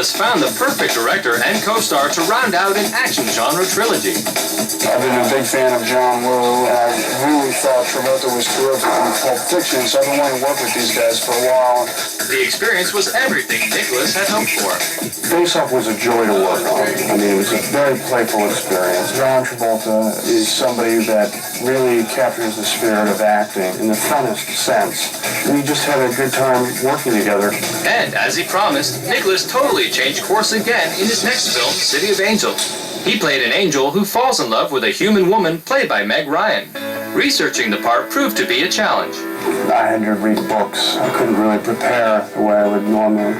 Nicholas found the perfect director and co-star to round out an action genre trilogy. I've been a big fan of John Woo, and I really thought Travolta was terrific in Pulp Fiction, so I've been wanting to work with these guys for a while. The experience was everything Nicholas had hoped for. Face Off was a joy to work on. I mean, it was a very playful experience. John Travolta is somebody that really captures the spirit of acting in the funnest sense. We just had a good time working together. And as he promised, Nicholas totally changed course again in his next film, City of Angels. He played an angel who falls in love with a human woman played by Meg Ryan. Researching the part proved to be a challenge. I had to read books. I couldn't really prepare the way I would normally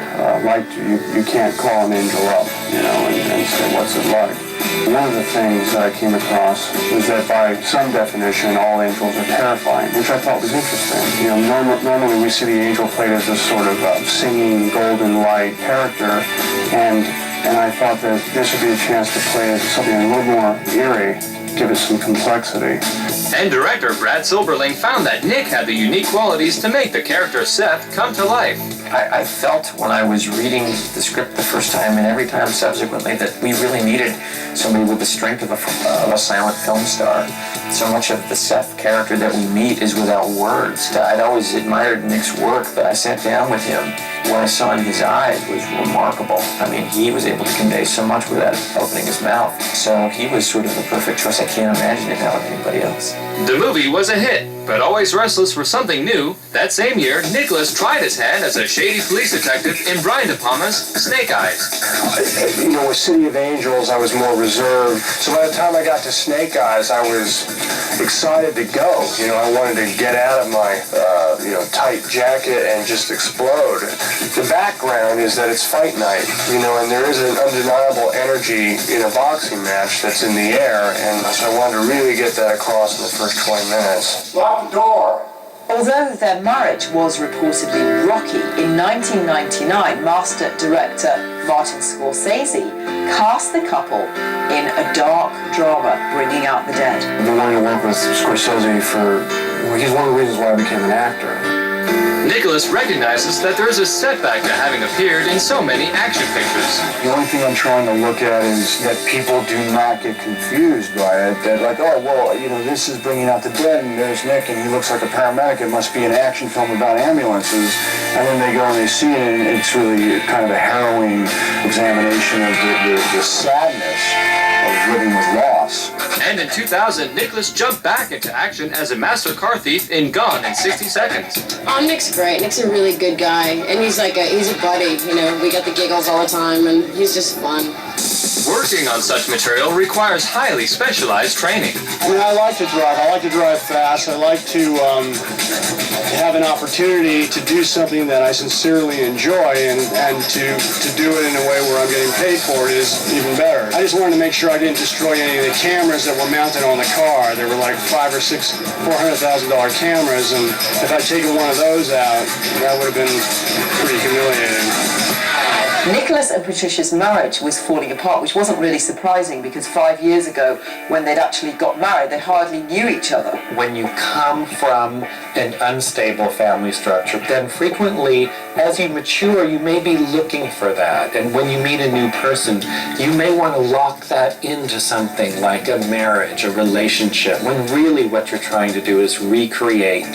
like to. You can't call an angel up, and say, what's it like? One of the things that I came across was that by some definition, all angels are terrifying, which I thought was interesting. Normally we see the angel played as this sort of singing, golden light character, and I thought that this would be a chance to play as something a little more eerie, give it some complexity. And director Brad Silberling found that Nick had the unique qualities to make the character Seth come to life. I felt when I was reading the script the first time and every time subsequently that we really needed somebody with the strength of a silent film star. So much of the Seth character that we meet is without words. I'd always admired Nick's work, but I sat down with him. What I saw in his eyes was remarkable. I mean, he was able to convey so much without opening his mouth. So he was sort of the perfect choice. I can't imagine it now with anybody else. The movie was a hit, but always restless for something new. That same year, Nicholas tried his hand as a shady police detective in Brian De Palma's Snake Eyes. With City of Angels, I was more reserved. So by the time I got to Snake Eyes, I was excited to go. I wanted to get out of my, tight jacket and just explode. The background is that it's fight night, and there is an undeniable energy in a boxing match that's in the air, and so I wanted to really get that across in the first 20 minutes. Lock the door! Although their marriage was reportedly rocky, in 1999, master director Martin Scorsese cast the couple in a dark drama, Bringing Out the Dead. I've been wanting to work with Scorsese he's one of the reasons why I became an actor. Nicholas recognizes that there is a setback to having appeared in so many action pictures. The only thing I'm trying to look at is that people do not get confused by it. That this is Bringing Out the Dead, and there's Nick, and he looks like a paramedic. It must be an action film about ambulances. And then they go and they see it, and it's really kind of a harrowing examination of the sadness of living with loss. And in 2000, Nicholas jumped back into action as a master car thief in Gone in 60 Seconds. Oh, Nick's great. Nick's a really good guy, and he's a buddy. We got the giggles all the time, and he's just fun. Working on such material requires highly specialized training. I like to drive. I like to drive fast. I like to have an opportunity to do something that I sincerely enjoy, and to do it in a way where I'm getting paid for it is even better. I just wanted to make sure I didn't destroy any of the cameras that were mounted on the car. There were like $500,000 or $600,000 cameras, and if I'd taken one of those out, that would have been pretty humiliating. Nicholas and Patricia's marriage was falling apart, which wasn't really surprising because 5 years ago, when they'd actually got married, they hardly knew each other. When you come from an unstable family structure, then frequently, as you mature, you may be looking for that. And when you meet a new person, you may want to lock that into something like a marriage, a relationship, when really what you're trying to do is recreate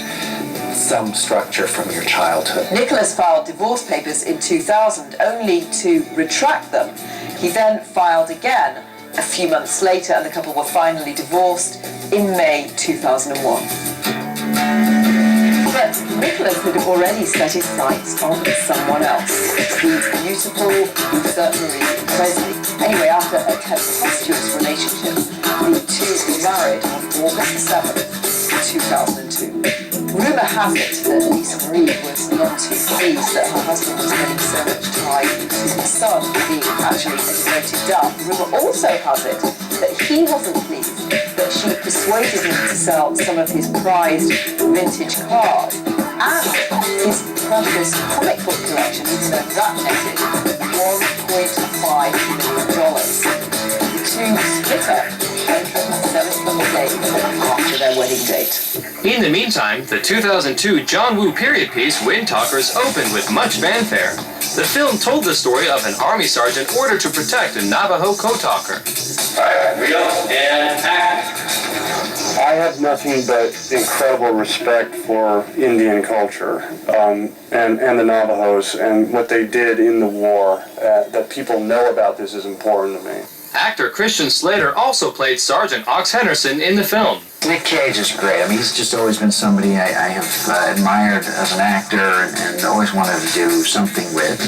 some structure from your childhood. Nicholas filed divorce papers in 2000, only to retract them. He then filed again a few months later, and the couple were finally divorced in May 2001. But Nicholas had already set his sights on someone else. The beautiful Lisa Marie Presley. Anyway, after a tempestuous relationship, the two married on August 7th, 2002. Rumour has it that Lisa Marie was none too pleased that her husband was spending so much time with his son being actually a devoted dad. Rumour also has it that he wasn't pleased that she persuaded him to sell some of his prized vintage cars and his precious comic book collection. He said that netted $1.5 million. The two split up 107th day after their wedding date. In the meantime, the 2002 John Woo period piece Wind Talkers opened with much fanfare. The film told the story of an army sergeant ordered to protect a Navajo code talker. All right, reel and act. I have nothing but incredible respect for Indian culture and the Navajos and what they did in the war. That people know about this is important to me. Actor Christian Slater also played Sergeant Ox Henderson in the film. Nick Cage is great. I mean, he's just always been somebody I have admired as an actor and always wanted to do something with.